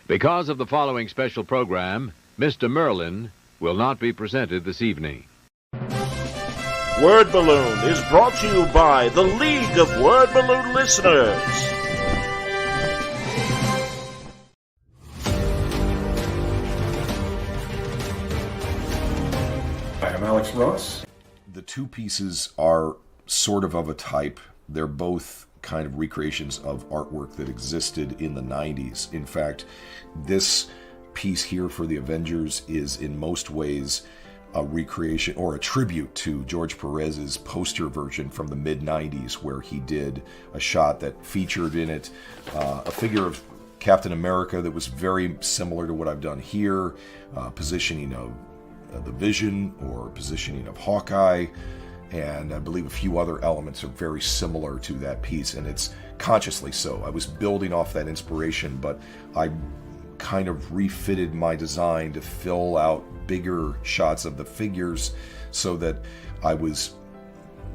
Because of the following special program, Mr. Merlin will not be presented this evening. Word Balloon is brought to you by the League of Word Balloon Listeners. Hi, I'm Alex Ross. The two pieces are sort of a type. They're both kind of recreations of artwork that existed in the 90s. In fact, this piece here for the Avengers is in most ways a recreation or a tribute to George Perez's poster version from the mid-90s, where he did a shot that featured in it a figure of Captain America that was very similar to what I've done here, positioning of the Vision or positioning of Hawkeye, and I believe a few other elements are very similar to that piece, and it's consciously so. I was building off that inspiration, but I kind of refitted my design to fill out bigger shots of the figures so that I was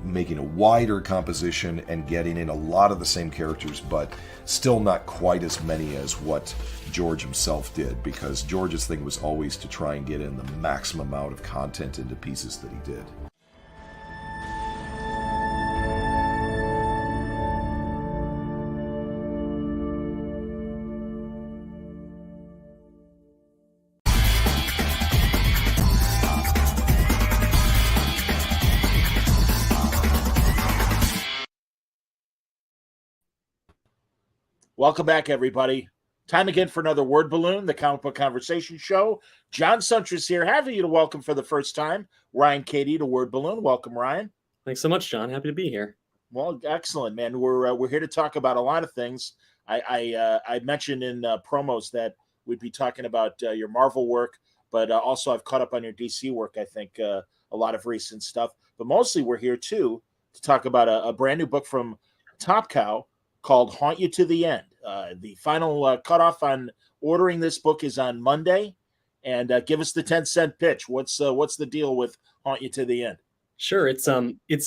making a wider composition and getting in a lot of the same characters, but still not quite as many as what George himself did, because George's thing was always to try and get in the maximum amount of content into pieces that he did. Welcome back, everybody. Time again for another Word Balloon, the comic book conversation show. John Suntress here, having you to welcome for the first time Ryan Cady to Word Balloon. Welcome, Ryan. Thanks so much, John. Happy to be here. Well, excellent, man. We're here to talk about a lot of things. I mentioned in promos that we'd be talking about your Marvel work, but also I've caught up on your DC work. I think a lot of recent stuff, but mostly we're here too to talk about a brand new book from Top Cow called Haunt You to the End. The final cutoff on ordering this book is on Monday, and give us the 10-cent pitch. What's the deal with Haunt You to the End? Sure, it's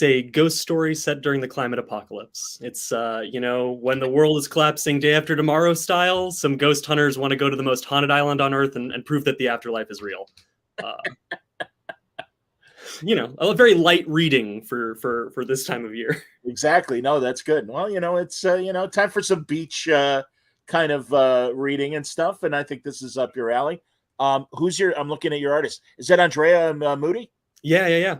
a ghost story set during the climate apocalypse. It's when the world is collapsing day after tomorrow style, some ghost hunters want to go to the most haunted island on Earth and prove that the afterlife is real. A very light reading for this time of year. Exactly. No, that's good. Well, it's time for some beach kind of reading and stuff, and I think this is up your alley. I'm looking at your artist. Is that Andrea Moody? Yeah.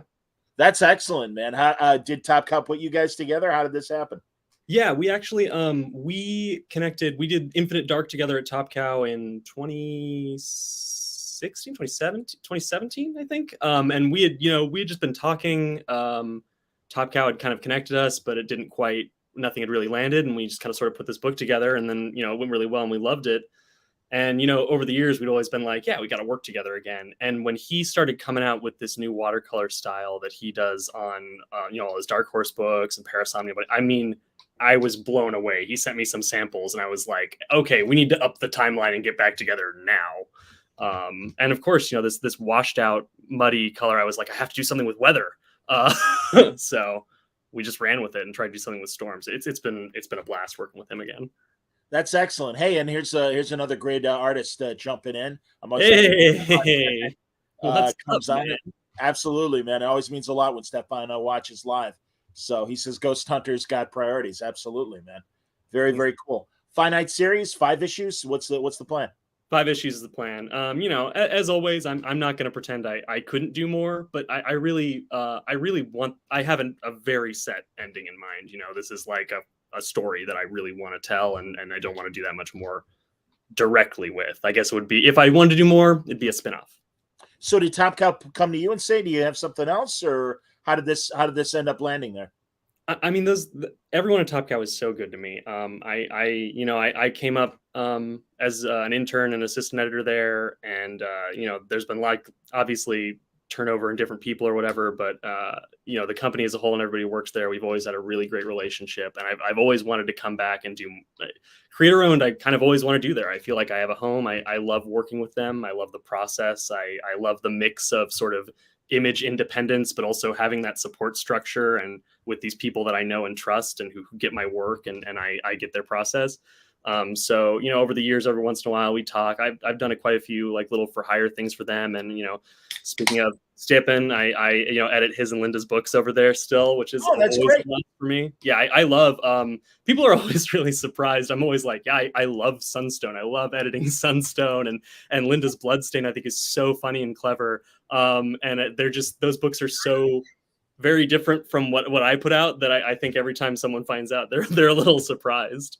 That's excellent, man. How did Top Cow put you guys together? How did this happen? Yeah, we actually we connected. We did Infinite Dark together at Top Cow in 2017, I think. And we had just been talking. Top Cow had kind of connected us, but it didn't quite. Nothing had really landed, and we just kind of sort of put this book together, and then it went really well, and we loved it. And over the years, we'd always been like, yeah, we got to work together again. And when he started coming out with this new watercolor style that he does on all his Dark Horse books and Parasomnia, but I mean, I was blown away. He sent me some samples, and I was like, okay, we need to up the timeline and get back together now. And of course, this washed out, muddy color, I was like, I have to do something with weather. So we just ran with it and tried to do something with storms. It's been a blast working with him again. That's excellent. Hey, and here's another great artist jumping in. Hey, comes on. Absolutely, man. It always means a lot when Stefano watches live. So he says Ghost Hunters got priorities. Absolutely, man. Very, very cool. Finite series, 5 issues. What's the plan? 5 issues is the plan. As always, I'm not going to pretend I couldn't do more, but I really want. I have a very set ending in mind. This is like a story that I really want to tell, and I don't want to do that much more directly with. I guess it would be, if I wanted to do more, it'd be a spinoff. So did Top Cow come to you and say, do you have something else, or how did this end up landing there? I mean, everyone at Top Cow is so good to me. I came up as an intern and assistant editor there, and there's been obviously turnover in different people or whatever, but the company as a whole and everybody who works there, we've always had a really great relationship, and I've always wanted to come back and do creator owned. I kind of always want to do there. I feel like I have a home. I love working with them. I love the process. I love the mix of sort of image independence, but also having that support structure and with these people that I know and trust and who get my work and I get their process. So, over the years, every once in a while we talk. I've done quite a few like little for hire things for them. And, speaking of Stepan, I edit his and Linda's books over there still, which is That's always great. fun for me. Yeah, I love, people are always really surprised. I'm always like, yeah, I love Sunstone. I love editing Sunstone, and Linda's Bloodstain, I think, is so funny and clever. And they're just, those books are so very different from what I put out that I think every time someone finds out, they're a little surprised.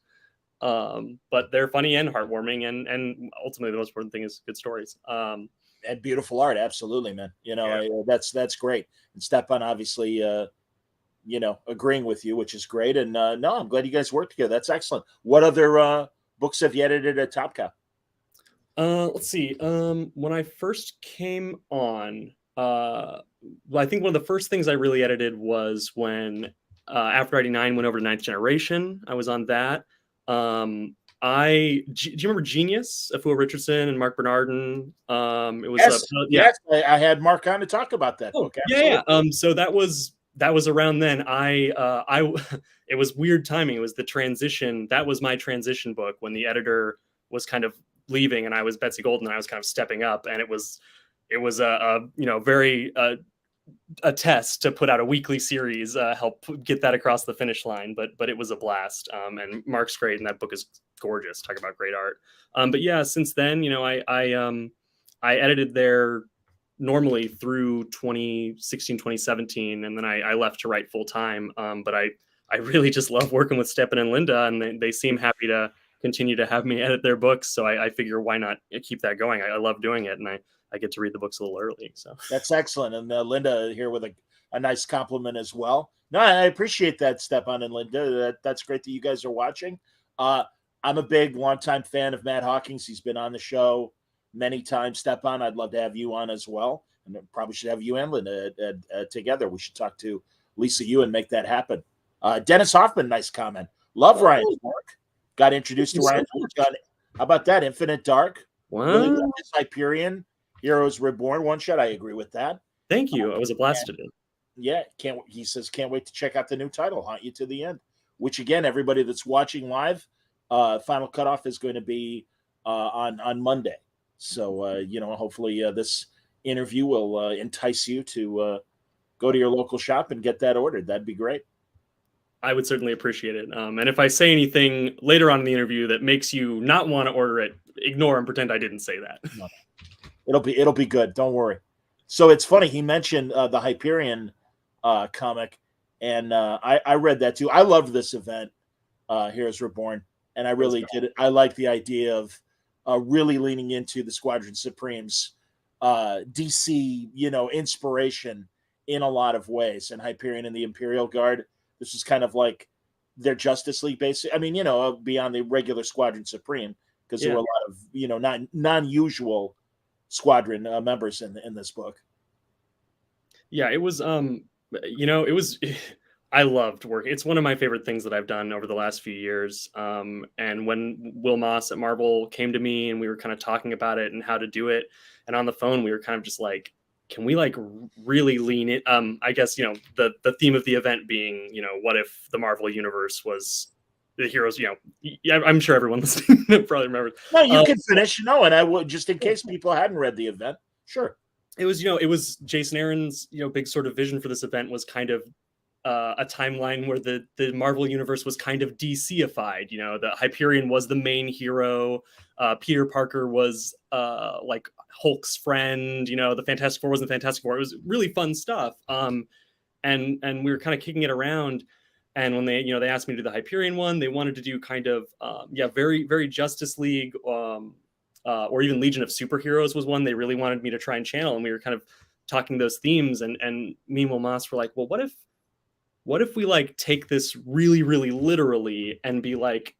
But they're funny and heartwarming, and ultimately the most important thing is good stories. And beautiful art, absolutely, man. That's great. And Stepan obviously, agreeing with you, which is great. And no, I'm glad you guys work together. That's excellent. What other books have you edited at Top Cow? Let's see. When I first came on, I think one of the first things I really edited was when After 99 went over to Ninth Generation. I was on that. Do you remember Genius, Afua Richardson and Mark Bernardin? It was yes, I had Mark on to talk about that book. Yeah. So that was around then. It was weird timing. It was the transition. That was my transition book when the editor was kind of leaving, and I was Betsy Golden, and I was kind of stepping up, and it was a very a test to put out a weekly series, help get that across the finish line. But it was a blast. And Mark's great, and that book is gorgeous. Talk about great art. But yeah, since then, I edited there normally through 2016, 2017, and then I left to write full time. But I really just love working with Stepan and Linda, and they seem happy to continue to have me edit their books. So I figure why not keep that going? I love doing it, and I get to read the books a little early. So that's excellent. And Linda here with a nice compliment as well. No, I appreciate that, Stepan and Linda. That's great that you guys are watching. I'm a big, longtime fan of Matt Hawkins. He's been on the show many times. Stepan, I'd love to have you on as well. And probably should have you and Linda together. We should talk to Lisa Yu and make that happen. Dennis Hoffman, nice comment. Love Ryan's work. Got introduced to Ryan's work. How about that? Infinite Dark. Wow. Really love his Hyperion. Heroes Reborn one shot. I agree with that. Thank you. It was a blast to do. Yeah, he says can't wait to check out the new title, Haunt You to the End. Which again, everybody that's watching live, final cutoff is going to be on Monday. So hopefully this interview will entice you to go to your local shop and get that ordered. That'd be great. I would certainly appreciate it. And if I say anything later on in the interview that makes you not want to order it, ignore and pretend I didn't say that. No. It'll be good. Don't worry. So it's funny. He mentioned the Hyperion comic, and I read that too. I loved this event, Heroes Reborn, and I really did it. I like the idea of really leaning into the Squadron Supremes, DC, inspiration in a lot of ways. And Hyperion and the Imperial Guard. This is kind of like their Justice League, basically. I mean, beyond the regular Squadron Supreme, because there were a lot of non-usual Squadron members in this book. Yeah, it was it was I loved work. It's one of my favorite things that I've done over the last few years. And when Will Moss at Marvel came to me and we were kind of talking about it and how to do it, and on the phone we were kind of just like, can we like really lean in? I guess the theme of the event being what if the Marvel universe was the heroes, I'm sure everyone listening probably remembers. No, you can finish. No, and I would, just in case people hadn't read the event. Sure. It was Jason Aaron's, big sort of vision for this event was kind of a timeline where the Marvel universe was kind of DC-ified. The Hyperion was the main hero. Peter Parker was like Hulk's friend. The Fantastic Four wasn't Fantastic Four. It was really fun stuff. And we were kind of kicking it around. And when they asked me to do the Hyperion one, they wanted to do kind of, very, very Justice League, or even Legion of Superheroes was one they really wanted me to try and channel. And we were kind of talking those themes, and me and Will Moss were like, well, what if we like take this really, really literally and be like,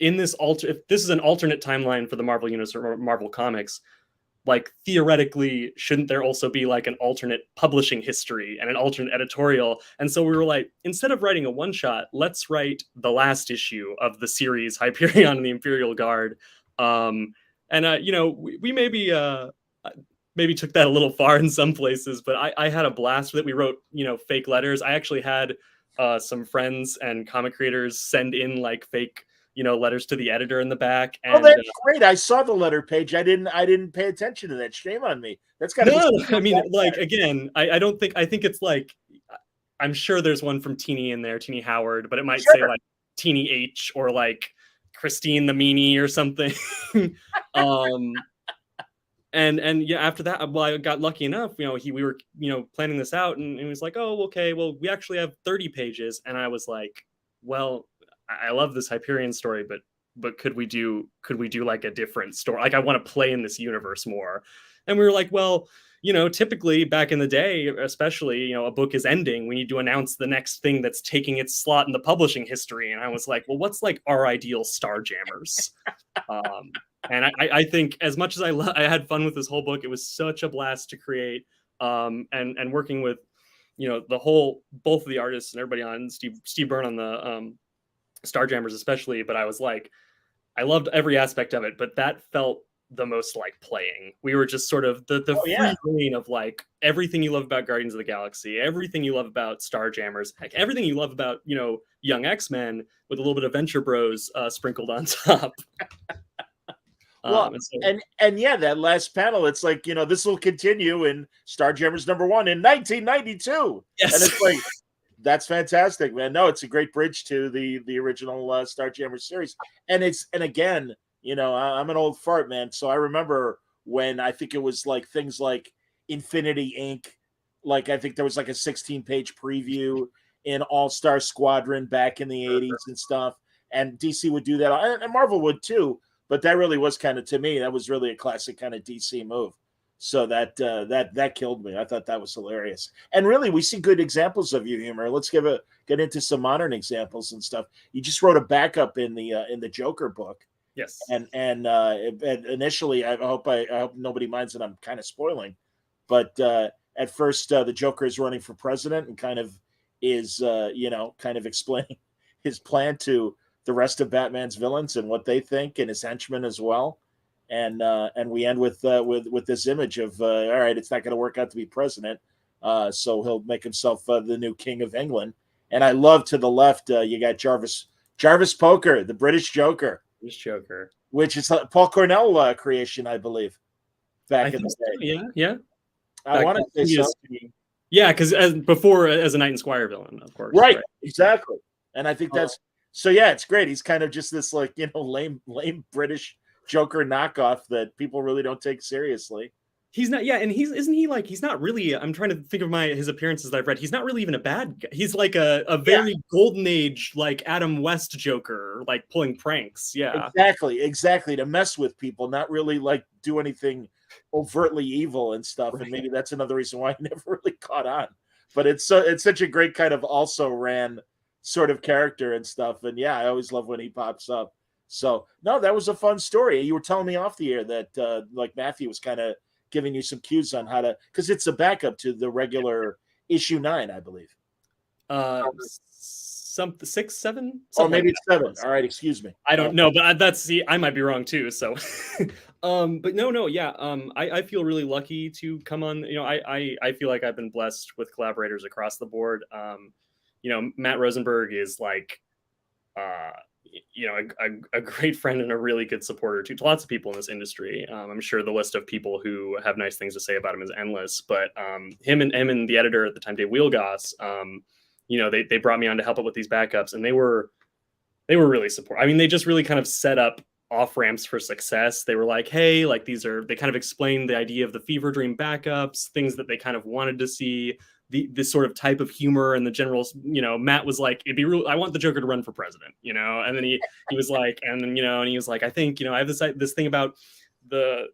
if this is an alternate timeline for the Marvel universe or Marvel Comics, like theoretically, shouldn't there also be like an alternate publishing history and an alternate editorial? And so we were like, instead of writing a one shot, let's write the last issue of the series Hyperion and the Imperial Guard. We maybe took that a little far in some places, but I had a blast with it. We wrote, fake letters. I actually had some friends and comic creators send in like fake letters to the editor in the back. Oh, And that's great. I saw the letter page. I didn't pay attention to that. Shame on me. That's got to no, be. I mean, like, again, I think it's like, I'm sure there's one from Teeny in there, Teeny Howard, but it might say like Teeny H or like Christine the Meanie or something. And yeah, after that, well, I got lucky enough, we were, planning this out, and he was like, oh, okay, well, we actually have 30 pages. And I was like, well, I love this Hyperion story, but could we do like a different story? Like, I want to play in this universe more. And we were like, well, typically back in the day, especially, a book is ending, we need to announce the next thing that's taking its slot in the publishing history. And I was like, well, what's like our ideal Starjammers? And I think, as much as I had fun with this whole book, it was such a blast to create, and working with, both of the artists and everybody on Steve Byrne on the Starjammers especially. But I was like, I loved every aspect of it, but that felt the most like playing. We were just sort of the free reign of like everything you love about Guardians of the Galaxy, everything you love about Starjammers, heck, everything you love about, Young X-Men, with a little bit of Venture Bros sprinkled on top. Well, and yeah, that last panel, it's like, this will continue in Starjammers #1 in 1992. Yes. And it's like, that's fantastic, man. No, it's a great bridge to the original Starjammers series. And again, I'm an old fart, man. So I remember when, I think it was like things like Infinity Inc. Like, I think there was like a 16-page preview in All-Star Squadron back in the 80s and stuff. And DC would do that, and Marvel would too. But that really was kind of, to me, that was really a classic kind of DC move. So that killed me. I thought that was hilarious. And really, we see good examples of your humor. Let's get into some modern examples and stuff. You just wrote a backup in the Joker book. Yes. And initially, I hope nobody minds that I'm kind of spoiling, but at first, the Joker is running for president and kind of is kind of explaining his plan to the rest of Batman's villains and what they think, and his henchmen as well. And we end with this image of, all right, it's not going to work out to be president, so he'll make himself the new king of England. And I love, to the left, you got Jarvis Poker, the British Joker, which is a Paul Cornell creation, I believe, back in the day. So, yeah. I want to say so. Yeah, because before, as a Knight and Squire villain, of course. Right, exactly. And I think that's so. Yeah, it's great. He's kind of just this like lame British Joker knockoff that people really don't take seriously. He's not, and isn't he like, he's not really, I'm trying to think of his appearances that I've read. He's not really even a bad guy. He's like a very golden age, like Adam West Joker, like pulling pranks. Yeah, exactly. To mess with people, not really like do anything overtly evil and stuff. Right. And maybe that's another reason why he never really caught on. But it's such a great kind of also ran sort of character and stuff. And yeah, I always love when he pops up. So no, that was a fun story. You were telling me off the air that like Matthew was kind of giving you some cues on how to, because it's a backup to the regular issue 9, I believe. 6, 7, or maybe it's 7. All right, excuse me. I don't know, but I might be wrong too. So, but no, yeah. I feel really lucky to come on. I feel like I've been blessed with collaborators across the board. Matt Rosenberg is like, a great friend and a really good supporter to lots of people in this industry. I'm sure the list of people who have nice things to say about him is endless, but him and the editor at the time, Dave Wheelgoss, they brought me on to help out with these backups, and they were really supportive. I mean, they just really kind of set up off ramps for success. They were like, hey, like they kind of explained the idea of the Fever Dream backups, things that they kind of wanted to see, this sort of type of humor, and the general, Matt was like, it'd be real, I want the Joker to run for president, and then he was like, and then, and he was like, I think, I have this thing about the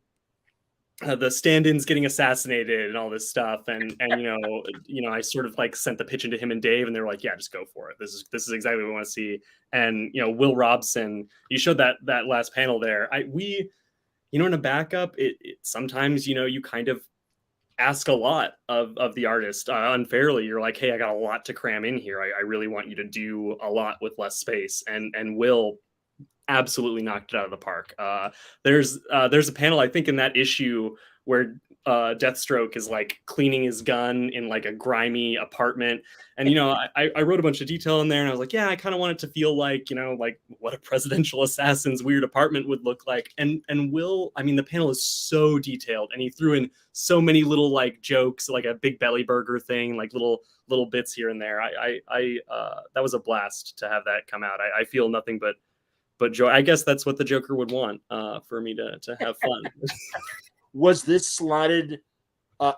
stand-ins getting assassinated and all this stuff. And I sort of like sent the pitch into him and Dave, and they were like, yeah, just go for it. This is exactly what we want to see. And, Will Robson, you showed that last panel there. In a backup, it sometimes, you kind of ask a lot of the artist unfairly. You're like, hey, I got a lot to cram in here. I really want you to do a lot with less space. And Will absolutely knocked it out of the park. There's a panel, I think, in that issue where Deathstroke is like cleaning his gun in like a grimy apartment. And, I wrote a bunch of detail in there, and I was like, yeah, I kind of want it to feel like, like what a presidential assassin's weird apartment would look like. And Will, I mean, the panel is so detailed, and he threw in so many little like jokes, like a big belly burger thing, like little bits here and there. That was a blast to have that come out. I feel nothing but joy. I guess that's what the Joker would want, for me to have fun. Was this slotted?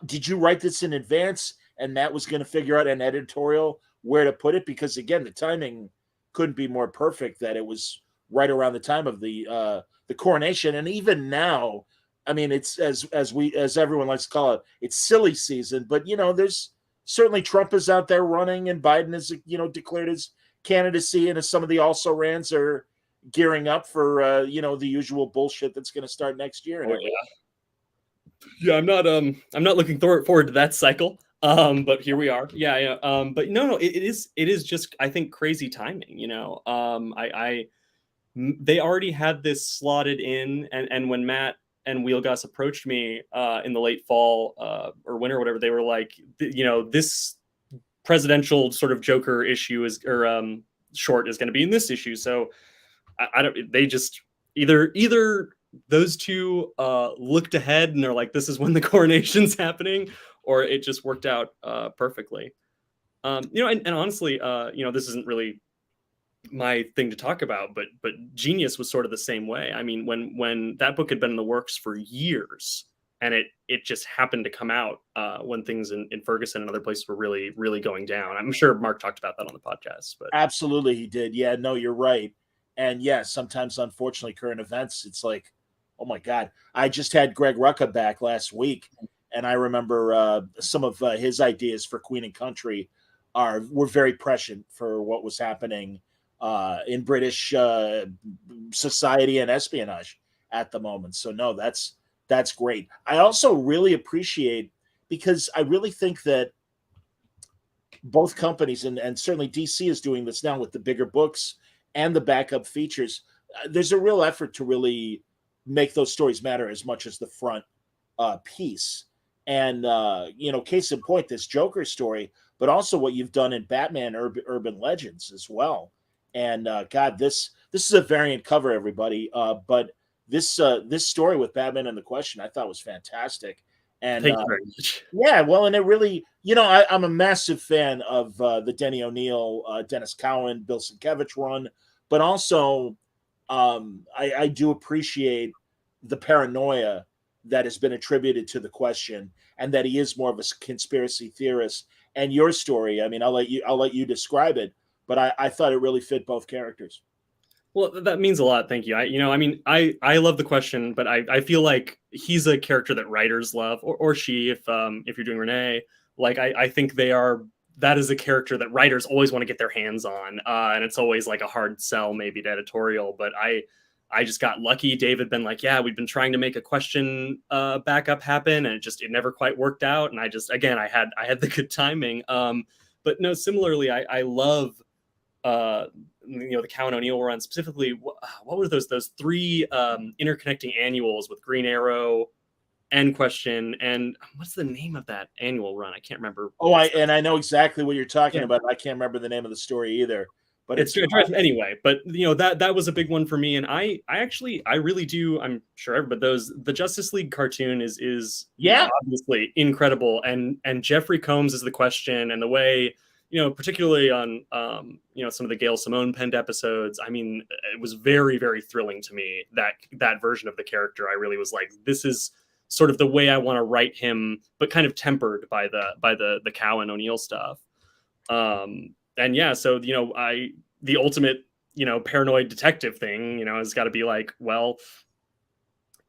Did you write this in advance, and Matt was going to figure out an editorial where to put it? Because again, the timing couldn't be more perfect. That it was right around the time of the coronation, and even now, I mean, it's as everyone likes to call it, it's silly season. But there's certainly Trump is out there running, and Biden is declared his candidacy, and as some of the also rans are gearing up for the usual bullshit that's going to start next year. Oh, yeah. Yeah, I'm not looking forward to that cycle. But here we are. Yeah. But no, it is just, I think, crazy timing. They already had this slotted in, and when Matt and Wheelgus approached me in the late fall or winter or whatever, they were like, this presidential sort of Joker issue short is going to be in this issue. So I don't. They just either those two looked ahead and they're like, this is when the coronation's happening, or it just worked out perfectly. And honestly, this isn't really my thing to talk about, but Genius was sort of the same way. I mean, when that book had been in the works for years, and it just happened to come out when things in Ferguson and other places were really, really going down. I'm sure Mark talked about that on the podcast. But absolutely, he did. Yeah, no, you're right. And yeah, sometimes, unfortunately, current events, it's like, oh my God. I just had Greg Rucka back last week, and I remember some of his ideas for Queen and Country were very prescient for what was happening in British society and espionage at the moment. So no, that's great. I also really appreciate, because I really think that both companies, and certainly DC is doing this now with the bigger books and the backup features, there's a real effort to really make those stories matter as much as the front piece. And case in point, this Joker story, but also what you've done in Batman Urban Legends as well. And God, this is a variant cover, everybody. But this story with Batman and the Question, I thought was fantastic. And thank you very much. Yeah, well, and it really, I'm a massive fan of the Denny O'Neil, Dennis Cowan, Bill Sienkiewicz run, but also I do appreciate the paranoia that has been attributed to the Question, and that he is more of a conspiracy theorist. And your story, I mean, I'll let you describe it, but I thought it really fit both characters. Well, that means a lot. Thank you. I love the Question, but I feel like he's a character that writers love, or she, if you're doing Renee, like I think that is a character that writers always want to get their hands on. And it's always like a hard sell maybe to editorial, but I just got lucky. Dave had been like, yeah, we've been trying to make a Question backup happen, and it never quite worked out. And I had the good timing. But no, similarly, I love the Cowan O'Neill run specifically. What were those three interconnecting annuals with Green Arrow and Question, and what's the name of that annual run? I can't remember. I know exactly what you're talking about. I can't remember the name of the story either. But it's anyway. But that was a big one for me, and I really do. I'm sure, but the Justice League cartoon is obviously incredible, and Jeffrey Combs is the Question, and the way, particularly on some of the Gail Simone penned episodes. I mean, it was very, very thrilling to me, that version of the character. I really was like, this is sort of the way I want to write him, but kind of tempered by the Cowan O'Neill stuff. And yeah, so the ultimate paranoid detective thing has got to be like, well,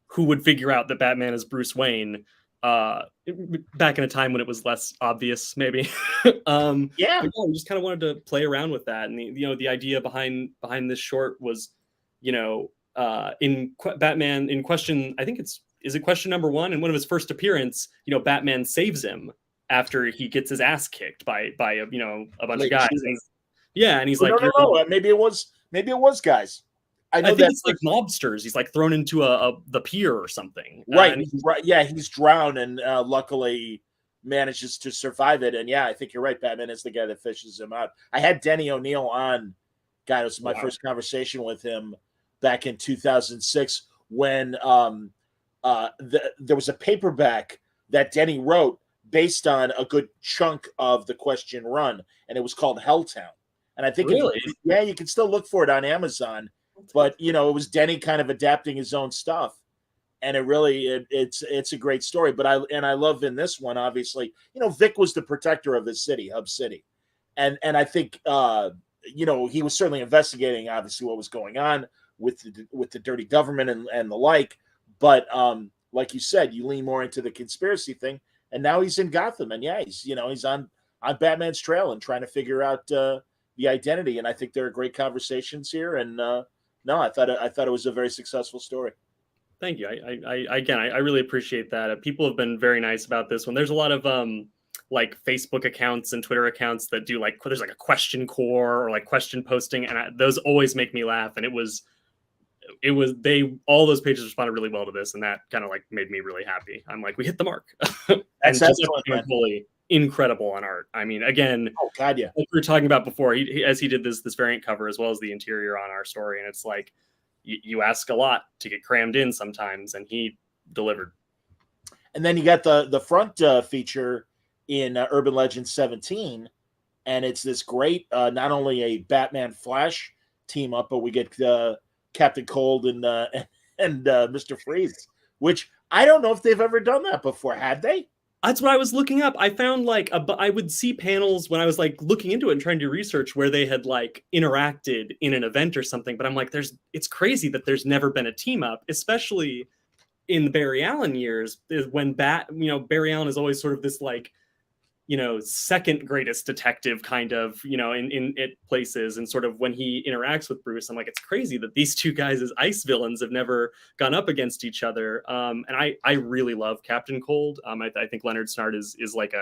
who would figure out that Batman is Bruce Wayne? Back in a time when it was less obvious, maybe. We just kind of wanted to play around with that, and the idea behind this short was, in Batman in Question, I think is it Question number 1, and one of his first appearance, Batman saves him after he gets his ass kicked by a bunch of guys. And he's like, no, maybe it was guys. I know think that it's like mobsters. He's like thrown into the pier or something. right, And right. Yeah, he's drowned and luckily manages to survive it. And yeah, I think you're right. Batman is the guy that fishes him out. I had Denny O'Neil on. God, it was my first conversation with him back in 2006 when there was a paperback that Denny wrote based on a good chunk of the Question run, and it was called Helltown. And I think really, you can still look for it on Amazon. But it was Denny kind of adapting his own stuff, and it's a great story. But I love in this one, obviously, Vic was the protector of the city, Hub City, and I think he was certainly investigating obviously what was going on with the dirty government and the like. But like you said, you lean more into the conspiracy thing, and now he's in Gotham, and yeah, he's on Batman's trail and trying to figure out the identity. And I think there are great conversations here, and no, I thought it was a very successful story. thank you. I really appreciate that. People have been very nice about this one. There's a lot of like Facebook accounts and Twitter accounts that do like there's like a question core or like question posting, and those always make me laugh. And all those pages responded really well to this, and that kind of like made me really happy. I'm like, we hit the mark. That's excellent, fully incredible on art. I mean, again, oh god, yeah, like we were talking about before, he did this variant cover as well as the interior on our story, and it's like you ask a lot to get crammed in sometimes, and he delivered. And then you got the front feature in Urban Legends 17, and it's this great not only a Batman Flash team up, but we get Captain Cold and Mr. Freeze, which I don't know if they've ever done that before. Had they? That's what I was looking up. I found like I would see panels when I was like looking into it and trying to do research where they had like interacted in an event or something. But I'm like, it's crazy that there's never been a team up, especially in the Barry Allen years, when Barry Allen is always sort of this like, second greatest detective kind of, in places. And sort of when he interacts with Bruce, I'm like, it's crazy that these two guys as ice villains have never gone up against each other. And I really love Captain Cold. I think Leonard Snart is like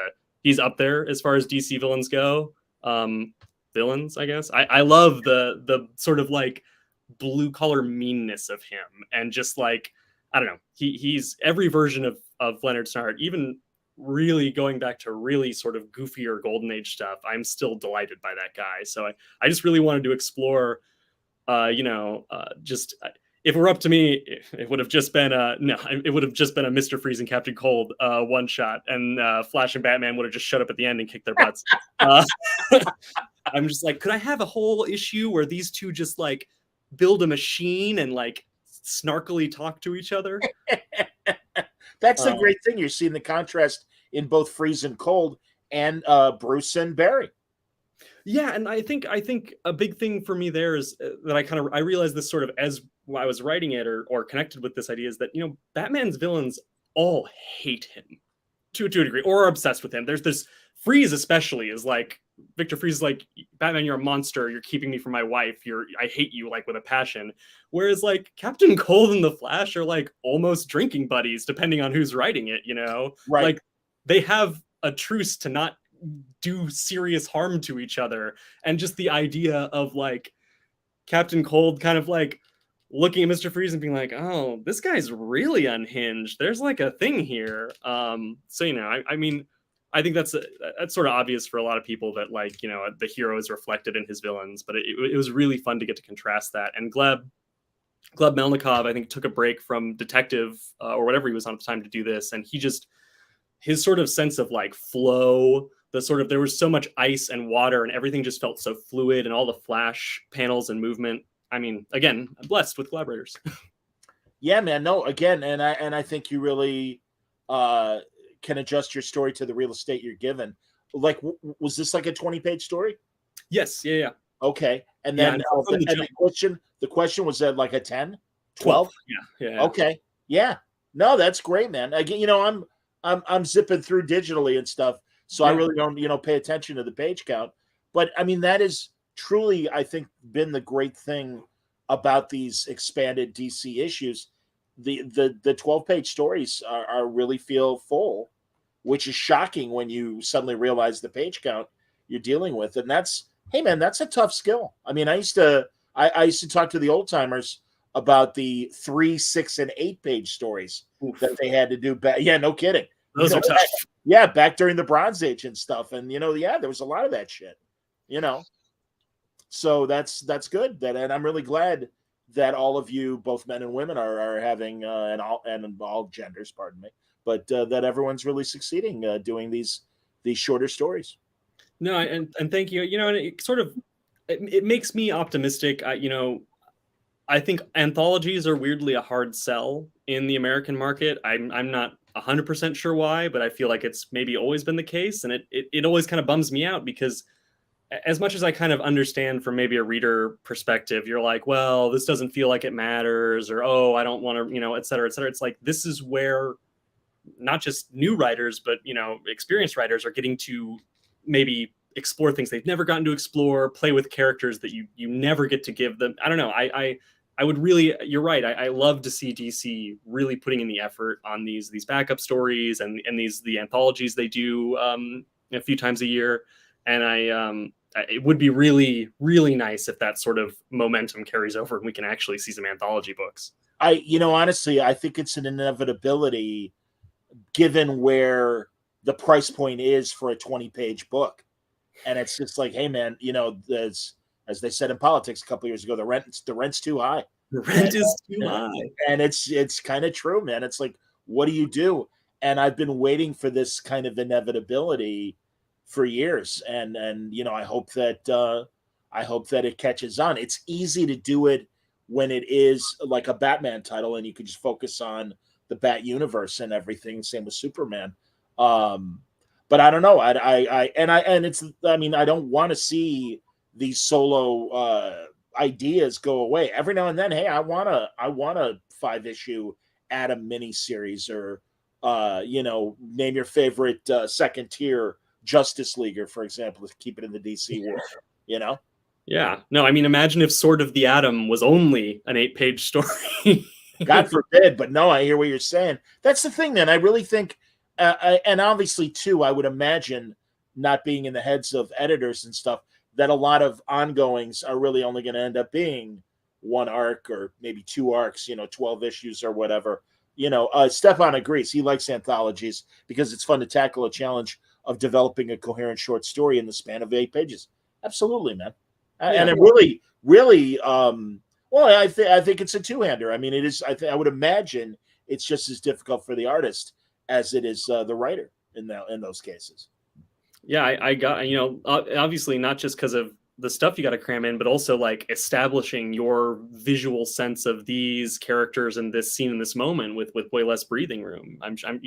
he's up there as far as DC villains go. Villains, I guess. I love the sort of like blue collar meanness of him, and just like, I don't know, he's every version of Leonard Snart, even really going back to really sort of goofier Golden Age stuff. I'm still delighted by that guy. So I just really wanted to explore, just if it were up to me, it would have just been a Mr. Freeze and Captain Cold one shot, and Flash and Batman would have just showed up at the end and kicked their butts. I'm just like, could I have a whole issue where these two just like build a machine and like snarkily talk to each other? That's the great thing. You're seeing the contrast in both Freeze and Cold and Bruce and Barry. Yeah, and I think a big thing for me there is that I realized this sort of as I was writing it or connected with this idea is that, Batman's villains all hate him to a degree or are obsessed with him. There's this Freeze especially is like, Victor Freeze is like, Batman, you're a monster. You're keeping me from my wife. I hate you like with a passion. Whereas like Captain Cold and the Flash are like almost drinking buddies, depending on who's writing it, Right. Like they have a truce to not do serious harm to each other. And just the idea of like Captain Cold kind of like looking at Mr. Freeze and being like, oh, this guy's really unhinged. There's like a thing here. So, I mean, I think that's sort of obvious for a lot of people that like, the hero is reflected in his villains, but it was really fun to get to contrast that. And Gleb Melnikov, I think, took a break from detective or whatever he was on at the time to do this. And his sort of sense of like flow, there was so much ice and water and everything just felt so fluid, and all the Flash panels and movement. I mean, again, I'm blessed with collaborators. Yeah, man. No, again, and I think you really can adjust your story to the real estate you're given. Like, was this like a 20-page story? Yes. Yeah. Okay. And then the question was that like a 10, 12? Yeah. Okay. Yeah. No, that's great, man. Again, I'm zipping through digitally and stuff, so I really don't, pay attention to the page count. But I mean, that is truly, I think, been the great thing about these expanded DC issues. The 12-page stories are really feel full, which is shocking when you suddenly realize the page count you're dealing with. And that's a tough skill. I mean, I used to I used to talk to the old timers about the 3, 6, and 8-page stories that they had to do back. Yeah, no kidding. Those are tough. Back during the Bronze Age and stuff. And there was a lot of that shit. So that's good. And I'm really glad that all of you, both men and women, are having and all genders, pardon me, but that everyone's really succeeding doing these shorter stories. No, and thank you. And it sort of it makes me optimistic. I think anthologies are weirdly a hard sell in the American market. I'm not 100% sure why, but I feel like it's maybe always been the case, and it always kind of bums me out because as much as I kind of understand from maybe a reader perspective, you're like, well, this doesn't feel like it matters, or oh, I don't want to, et cetera, et cetera. It's like this is where not just new writers, but experienced writers are getting to maybe explore things they've never gotten to explore, play with characters that you never get to give them. I don't know. I would really, you're right. I love to see DC really putting in the effort on these backup stories and the anthologies they do a few times a year. And it would be really, really nice if that sort of momentum carries over and we can actually see some anthology books. Honestly, I think it's an inevitability given where the price point is for a 20-page book. And it's just like, hey man, as they said in politics a couple years ago, the rent's too high. The rent is too high. And it's kind of true, man. It's like, what do you do? And I've been waiting for this kind of inevitability for years. And I hope that it catches on. It's easy to do it when it is like a Batman title and you can just focus on the Bat universe and everything. Same with Superman. But I don't know. I don't want to see these solo ideas go away. Every now and then, hey, I want a 5-issue Atom miniseries, or name your favorite second tier Justice Leaguer, for example, to keep it in the DC world. Yeah. No, I mean, imagine if Sword of the Atom was only an 8-page story. God forbid, but no, I hear what you're saying. That's the thing, man. I really think, and obviously, too, I would imagine, not being in the heads of editors and stuff, that a lot of ongoings are really only going to end up being one arc or maybe 2 arcs, 12 issues or whatever. Stefan agrees. He likes anthologies because it's fun to tackle a challenge of developing a coherent short story in the span of 8 pages. Absolutely, man. Yeah. And it really, really, I think it's a two-hander. I mean, it is. I would imagine it's just as difficult for the artist as it is the writer in those cases. Yeah, I got, obviously not just because of the stuff you got to cram in, but also like establishing your visual sense of these characters and this scene in this moment with way less breathing room. I'm sure.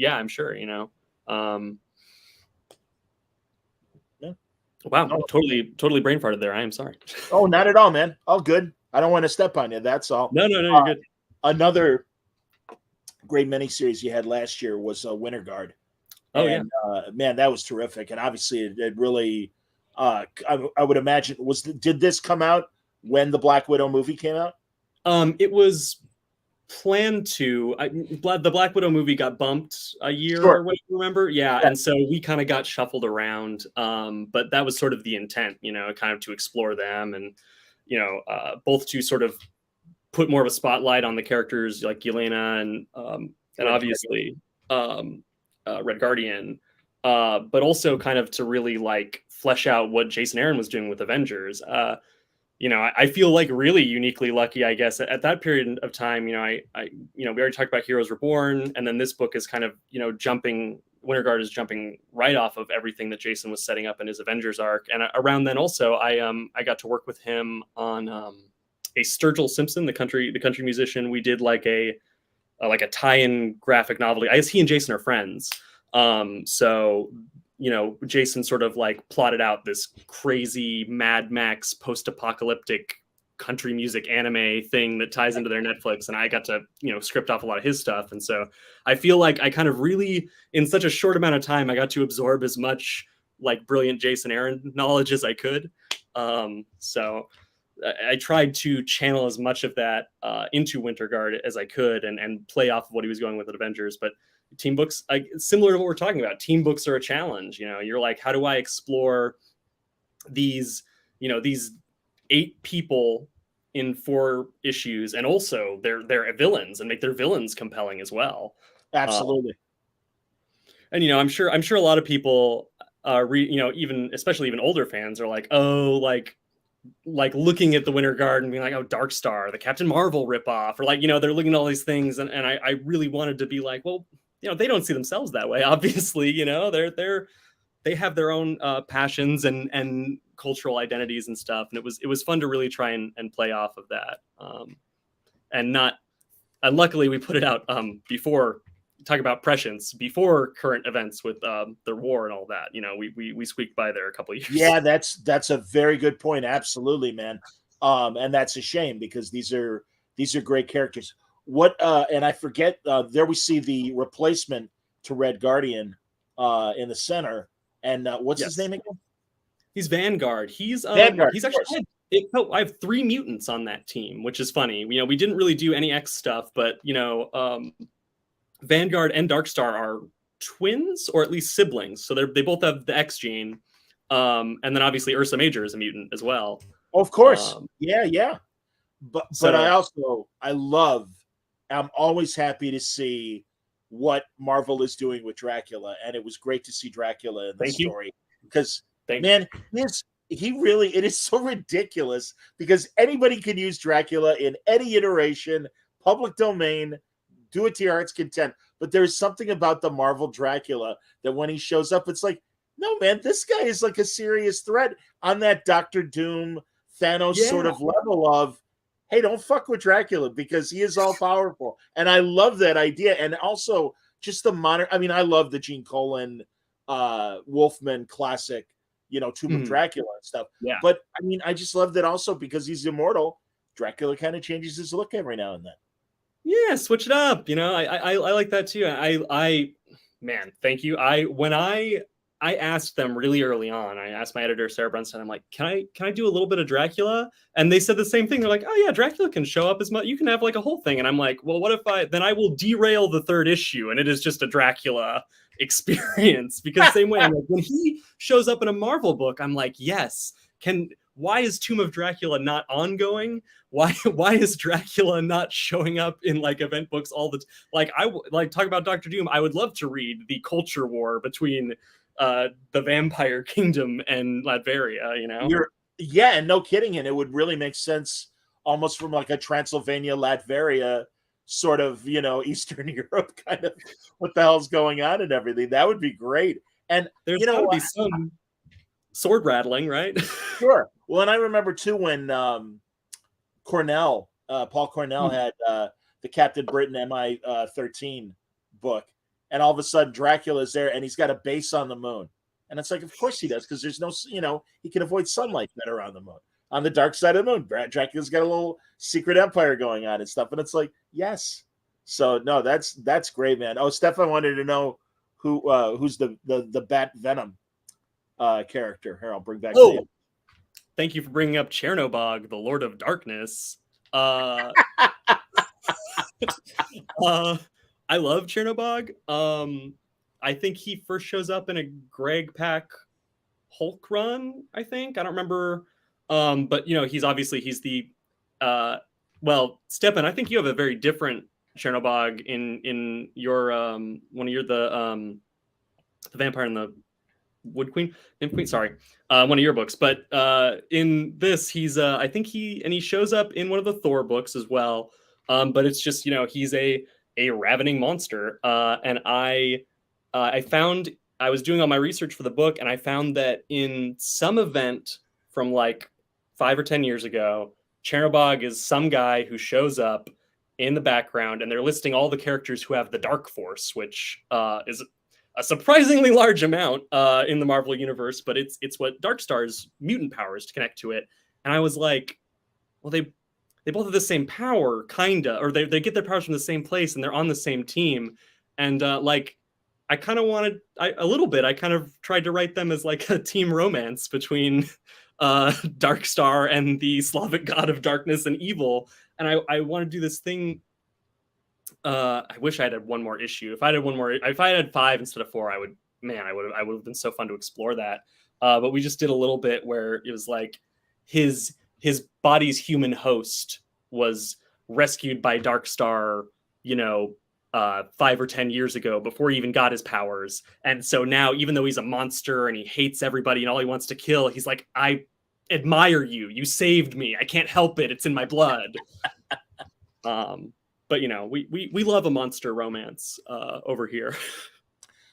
Yeah. Wow, no. Totally brain farted there. I am sorry. Oh, not at all, man. All good. I don't want to step on you. That's all. No, you're good. Another great miniseries you had last year was Winter Guard. Oh, and, man, that was terrific. And obviously it really, I would imagine, did this come out when the Black Widow movie came out? It was planned to. The Black Widow movie got bumped a year, sure. Remember? Yeah, and so we kind of got shuffled around. But that was sort of the intent, kind of to explore them and, both to sort of put more of a spotlight on the characters like Yelena and obviously Red Guardian, but also kind of to really like flesh out what Jason Aaron was doing with Avengers. I feel like really uniquely lucky, I guess, at that period of time. We already talked about Heroes Reborn, and then this book is kind of, Winter Guard is jumping right off of everything that Jason was setting up in his Avengers arc. And around then also, I got to work with him on a Sturgill Simpson, the country musician. We did like a tie-in graphic novel. I guess he and Jason are friends. So Jason sort of like plotted out this crazy Mad Max post-apocalyptic country music anime thing that ties into their Netflix. And I got to, script off a lot of his stuff. And so I feel like I kind of really, in such a short amount of time, I got to absorb as much like brilliant Jason Aaron knowledge as I could. So I tried to channel as much of that into Winter Guard as I could and play off of what he was going with at Avengers. But team books, similar to what we're talking about, team books are a challenge. You're like, how do I explore these 8 people in 4 issues, and also they're villains and make their villains compelling as well. Absolutely. And I'm sure a lot of people, especially even older fans, are like, oh, like looking at the Winter Guard and being like, oh, Dark Star, the Captain Marvel ripoff, or like, they're looking at all these things, and I really wanted to be like, well, they don't see themselves that way, obviously. They have their own passions and cultural identities and stuff, and it was fun to really try and play off of that, and luckily we put it out before, talk about prescience, before current events with the war and all that. We squeaked by there a couple of years. Yeah, that's a very good point. Absolutely, man. And that's a shame, because these are great characters. What and I forget, there we see the replacement to Red Guardian in the center. And what's his name again? He's Vanguard. He's Vanguard. He's actually I have 3 mutants on that team, which is funny. We didn't really do any X stuff, but Vanguard and Darkstar are twins, or at least siblings. So they both have the X gene. And then obviously Ursa Major is a mutant as well. Of course. Yeah. But I'm always happy to see what Marvel is doing with Dracula, and it was great to see Dracula in the story, because man, it is so ridiculous, because anybody can use Dracula in any iteration, public domain, do it to your heart's content. But there's something about the Marvel Dracula that when he shows up, it's like, no, man, this guy is like a serious threat on that Doctor Doom, Thanos sort of level of, hey, don't fuck with Dracula, because he is all powerful. And I love that idea. And also just the modern, I love the Gene Colan, Wolfman classic, Tomb of Dracula and stuff. Yeah. But I just love that also, because he's immortal. Dracula kind of changes his look every now and then. Yeah, switch it up. I like that too. Man, thank you. When I asked them really early on, I asked my editor, Sarah Brunstone, I'm like, can I do a little bit of Dracula? And they said the same thing. They're like, oh yeah, Dracula can show up as much. You can have like a whole thing. And I'm like, well, what if I will derail the 3rd issue and it is just a Dracula experience? Because same way, I'm like, when he shows up in a Marvel book, I'm like, yes, why is Tomb of Dracula not ongoing? Why is Dracula not showing up in like event books all the talk about Doctor Doom? I would love to read the culture war between the Vampire Kingdom and Latveria, Yeah, and no kidding. And it would really make sense almost from like a Transylvania, Latveria sort of, Eastern Europe kind of what the hell's going on and everything. That would be great. And there's going to be some sword rattling, right? Sure. Well, and I remember too when Paul Cornell had the Captain Britain MI-13 book, and all of a sudden Dracula's there, and he's got a base on the moon. And it's like, of course he does, because there's no, he can avoid sunlight better on the moon. On the dark side of the moon, Dracula's got a little secret empire going on and stuff. And it's like, yes. So no, that's great, man. Oh, Steph, I wanted to know who's the Bat Venom character. Here, I'll bring back. Oh, thank you for bringing up Chernobog, the Lord of Darkness. I love Chernobog. I think he first shows up in a Greg Pak Hulk run, I think. I don't remember. But he's the Stepan, I think you have a very different Chernobog in your one of your the Vampire and the Wood Queen, sorry, one of your books. But in this, he's I think he shows up in one of the Thor books as well. But it's just he's a ravening monster. And I was doing all my research for the book, and I found that in some event from like 5 or 10 years ago, Chernobog is some guy who shows up in the background, and they're listing all the characters who have the Dark Force, which is a surprisingly large amount in the Marvel universe, but it's what Darkstar's mutant powers to connect to it. And I was like, well, they both have the same power, kinda, or they get their powers from the same place, and they're on the same team. And I kind of wanted a little bit. I kind of tried to write them as like a team romance between Darkstar and the Slavic god of darkness and evil. And I want to do this thing. I wish I had one more issue. If I had 5 instead of 4, I would have been so fun to explore that. But we just did a little bit where it was like his his body's human host was rescued by Darkstar, 5 or 10 years ago before he even got his powers. And so now, even though he's a monster and he hates everybody and all he wants to kill, he's like, I admire you. You saved me. I can't help it. It's in my blood. But we love a monster romance over here.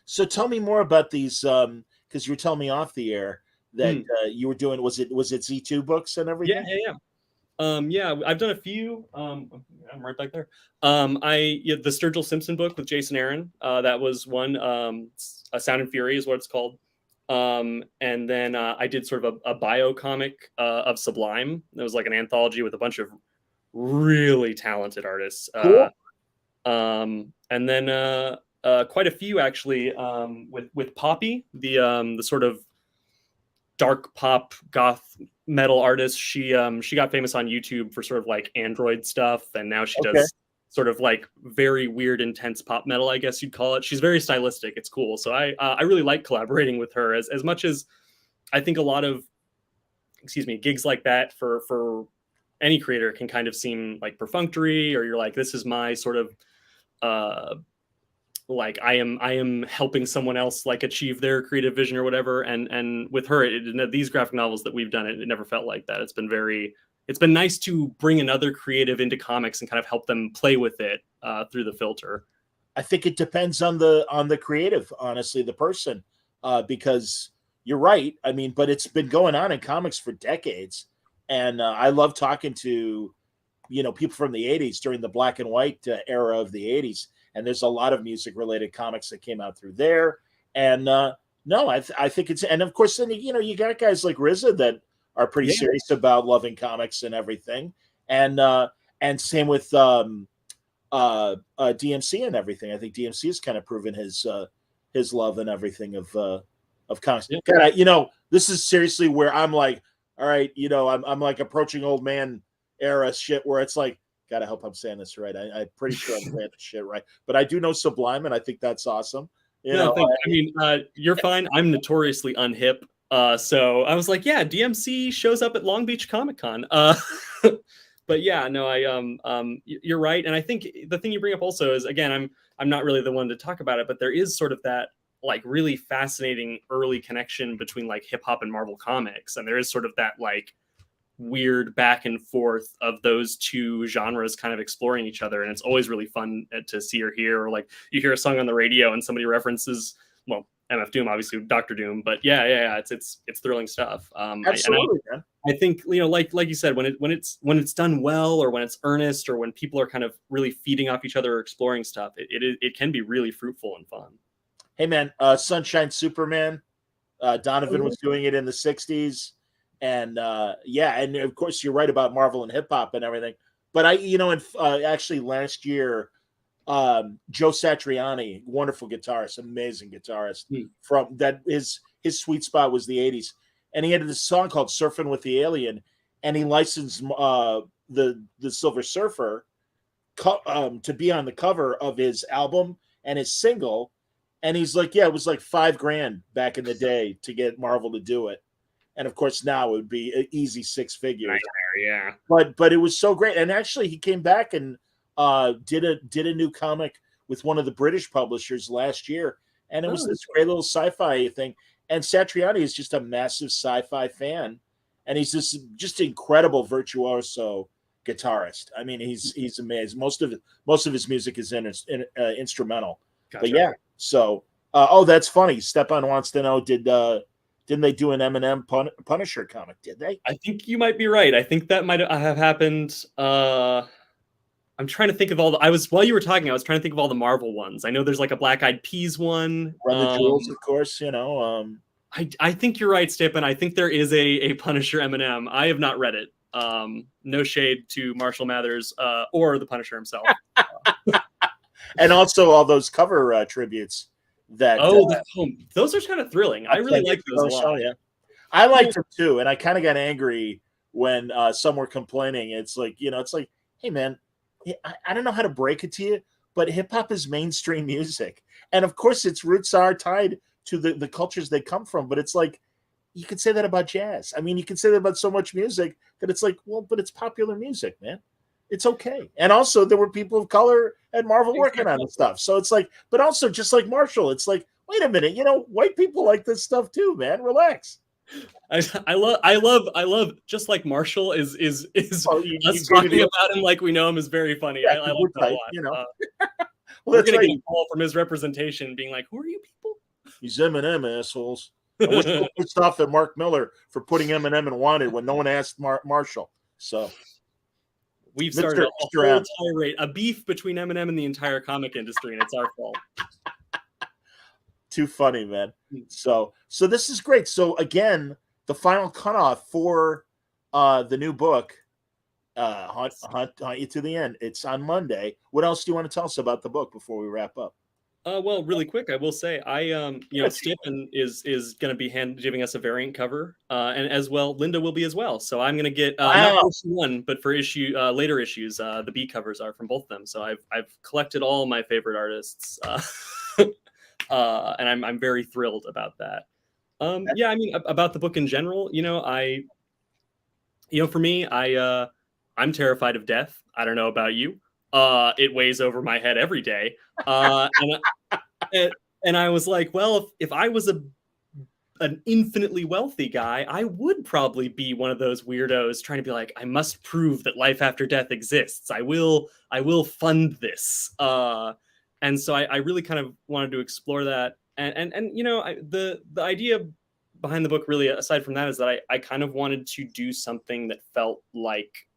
So tell me more about these, because you were telling me off the air that you were doing. Was it Z2 books and everything? Yeah. I've done a few. I'm right back there. The Sturgill Simpson book with Jason Aaron. That was one. A Sound and Fury is what it's called. And then I did sort of a bio comic of Sublime. It was like an anthology with a bunch of really talented artists. Cool. And then quite a few actually with Poppy, the sort of dark pop goth metal artist. She got famous on YouTube for sort of like Android stuff, and now she does sort of like very weird, intense pop metal, I guess you'd call it. She's very stylistic. It's cool. So I really like collaborating with her as much as I think a lot of, gigs like that for any creator can kind of seem like perfunctory, or you're like, this is my sort of like I am helping someone else like achieve their creative vision or whatever. And with her, these graphic novels that we've done, it never felt like that. It's been nice to bring another creative into comics and kind of help them play with it through the filter. I think it depends on the creative, honestly, the person, because you're right. I mean, but it's been going on in comics for decades, and I love talking to people from the '80s during the black and white era of the '80s. And there's a lot of music-related comics that came out through there. And no, I think it's, and of course, then you got guys like RZA that are pretty serious about loving comics and everything. And same with DMC and everything. I think DMC has kind of proven his love and everything of comics. Yeah. God, this is seriously where I'm like, all right, I'm like approaching old man era shit where it's like, gotta hope I'm saying this right. I'm pretty sure I'm saying this shit right, but I do know Sublime, and I think that's awesome. You're fine. I'm notoriously unhip, so I was like, yeah, DMC shows up at Long Beach Comic Con. But yeah, no, you're right, and I think the thing you bring up also is, again, I'm not really the one to talk about it, but there is sort of that like really fascinating early connection between like hip hop and Marvel Comics, and there is sort of that like weird back and forth of those two genres kind of exploring each other, and it's always really fun to see or hear, or like you hear a song on the radio and somebody references, well, MF Doom, obviously Dr. Doom, but yeah, it's thrilling stuff. Absolutely, man. I think like you said, when it's done well, or when it's earnest, or when people are kind of really feeding off each other or exploring stuff, it can be really fruitful and fun. Hey man, Sunshine Superman, Donovan was doing it in the '60s. And and of course you're right about Marvel and hip hop and everything. But actually last year, Joe Satriani, wonderful guitarist, amazing guitarist, from that his sweet spot was the '80s, and he had this song called "Surfing with the Alien," and he licensed the Silver Surfer to be on the cover of his album and his single, and he's like, yeah, it was like $5,000 back in the day to get Marvel to do it. And of course, now it would be an easy 6 figures. Yeah. But it was so great. And actually, he came back and did a new comic with one of the British publishers last year, and it was this great little sci-fi thing. And Satriani is just a massive sci-fi fan, and he's just incredible virtuoso guitarist. I mean, he's amazing. Most of his music is instrumental. Gotcha. But yeah, so that's funny. Stepan wants to know, didn't they do an Eminem Punisher comic? Did they? I think you might be right. I think that might have happened. I'm trying to think of while you were talking, I was trying to think of all the Marvel ones. I know there's like a Black Eyed Peas one. Run the Jewels, of course, I think you're right, Stepan. I think there is a Punisher Eminem. I have not read it. No shade to Marshall Mathers or the Punisher himself. And also all those cover tributes. Those are kind of thrilling. I really like those a lot. Yeah. I liked them too, and I kind of got angry when some were complaining. It's like, hey man, I don't know how to break it to you, but hip hop is mainstream music, and of course its roots are tied to the cultures they come from. But it's like, you could say that about jazz. I mean, you can say that about so much music that it's like, well, but it's popular music, man. It's okay. And also, there were people of color at Marvel working on the stuff. So it's like, but also just like Marshall, it's like, wait a minute, white people like this stuff too, man. Relax. I love just like Marshall is us talking about him like we know him is very funny. Yeah, I love that a lot. Well, we're gonna get a call from his representation being like, who are you people? He's Eminem, assholes. I wish I pissed off at Mark Miller for putting Eminem in Wanted when no one asked Marshall. So we've started a whole tirade, a beef between Eminem and the entire comic industry, and it's our fault. Too funny, man. So this is great. So again, the final cutoff for the new book, Hunt You to the End. It's on Monday. What else do you want to tell us about the book before we wrap up? Well, really quick, I will say, Stephen is going to be giving us a variant cover, and as well, Linda will be as well. So I'm going to get not for issue 1, but for later issues, the B covers are from both of them. So I've collected all my favorite artists, and I'm very thrilled about that. Yeah, I mean, about the book in general, for me, I'm terrified of death. I don't know about you. It weighs over my head every day. And I was like, well, if I was an infinitely wealthy guy, I would probably be one of those weirdos trying to be like, I must prove that life after death exists. I will fund this. And so I really kind of wanted to explore that. And the idea behind the book, really, aside from that, is that I kind of wanted to do something that felt like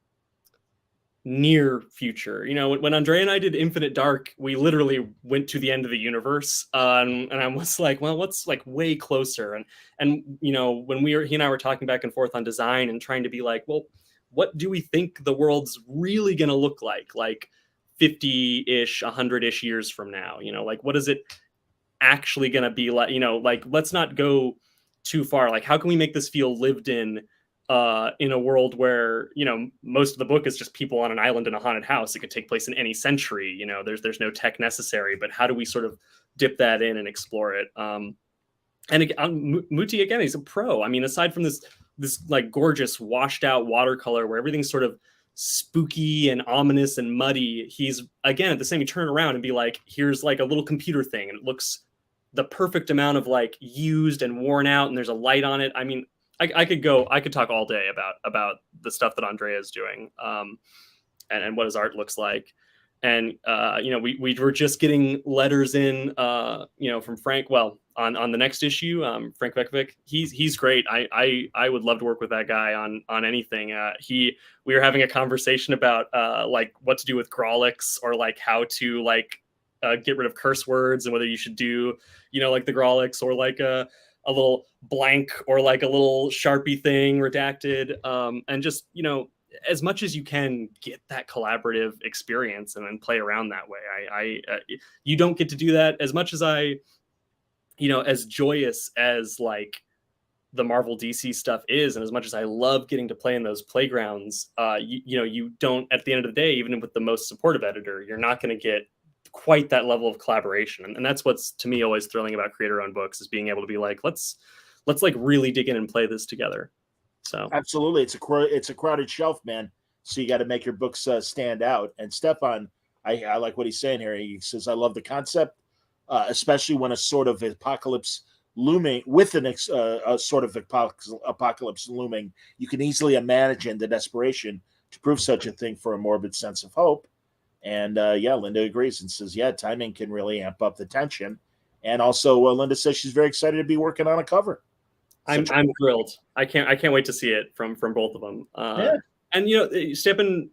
near future. When Andrea and I did Infinite Dark, we literally went to the end of the universe, and I was like, well, what's like way closer? And when he and I were talking back and forth on design and trying to be like, well, what do we think the world's really going to look like 50-ish, 100-ish years from now? Like, what is it actually going to be like? Like, let's not go too far. Like, how can we make this feel lived in a world where, most of the book is just people on an island in a haunted house. It could take place in any century. There's no tech necessary, but how do we sort of dip that in and explore it? And again, Muti, again, he's a pro. I mean, aside from this like gorgeous washed out watercolor where everything's sort of spooky and ominous and muddy, he's, again, at the same, you turn around and be like, here's like a little computer thing, and it looks the perfect amount of like used and worn out, and there's a light on it. I mean, I could talk all day about the stuff that Andrea is doing, and what his art looks like. And we were just getting letters in, from Frank. Well, on the next issue, Frank Vekovic, he's great. I would love to work with that guy on anything. We were having a conversation about like what to do with Grawlix, or like how to like get rid of curse words, and whether you should do like the Grawlix, or like a little blank, or like a little Sharpie thing redacted, and just as much as you can get that collaborative experience and then play around that way. You don't get to do that as much as as joyous as like the Marvel DC stuff is, and as much as I love getting to play in those playgrounds, you don't, at the end of the day, even with the most supportive editor, you're not going to get quite that level of collaboration. And that's what's, to me, always thrilling about creator-owned books, is being able to be like, let's like really dig in and play this together. So absolutely, it's a crowded shelf, man. So you got to make your books stand out. And Stefan, I like what he's saying here. He says, I love the concept, especially when a sort of apocalypse looming, with a sort of apocalypse looming, you can easily imagine the desperation to prove such a thing for a morbid sense of hope. And Linda agrees and says, yeah, timing can really amp up the tension. And also, Linda says she's very excited to be working on a cover. I'm thrilled. I can't wait to see it from both of them. Yeah. And Stepan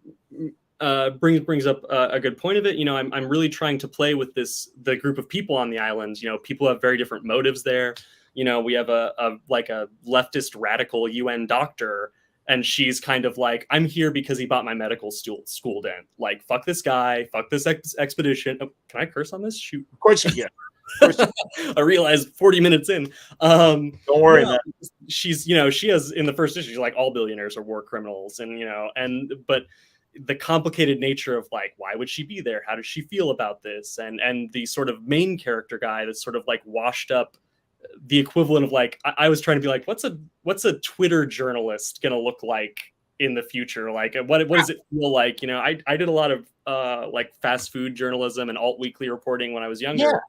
brings up a good point of it. I'm really trying to play with the group of people on the island. People have very different motives there. We have a leftist radical UN doctor, and she's kind of like, I'm here because he bought my medical school dent. Like, fuck this guy, fuck this expedition. Oh, can I curse on this? Shoot. Of course you can. I realized 40 minutes in. Don't worry, man. She's, she has, in the first issue, she's like, all billionaires are war criminals, but the complicated nature of like, why would she be there? How does she feel about this? And the sort of main character guy that's sort of like washed up, the equivalent of like I was trying to be like, what's a Twitter journalist gonna look like in the future? Like, what does it feel like? You know, I did a lot of like fast food journalism and alt weekly reporting when I was younger. Yeah.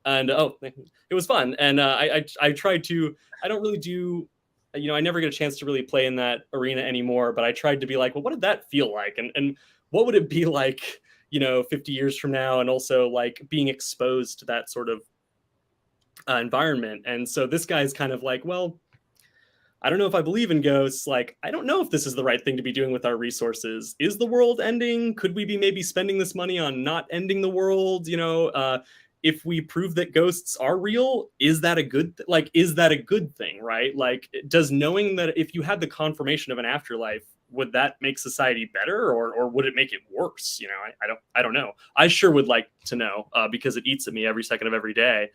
And it was fun. And I tried to. I don't really do. You know, I never get a chance to really play in that arena anymore. But I tried to be like, well, what did that feel like? And what would it be like, you know, 50 years from now? And also like being exposed to that sort of environment. And so this guy's kind of like, well, I don't know if I believe in ghosts. Like, I don't know if this is the right thing to be doing with our resources. Is the world ending? Could we be maybe spending this money on not ending the world? You know, if we prove that ghosts are real, is that a is that a good thing, right? Like, does knowing that if you had the confirmation of an afterlife, would that make society better, or would it make it worse? You know, I don't know. I sure would like to know, because it eats at me every second of every day.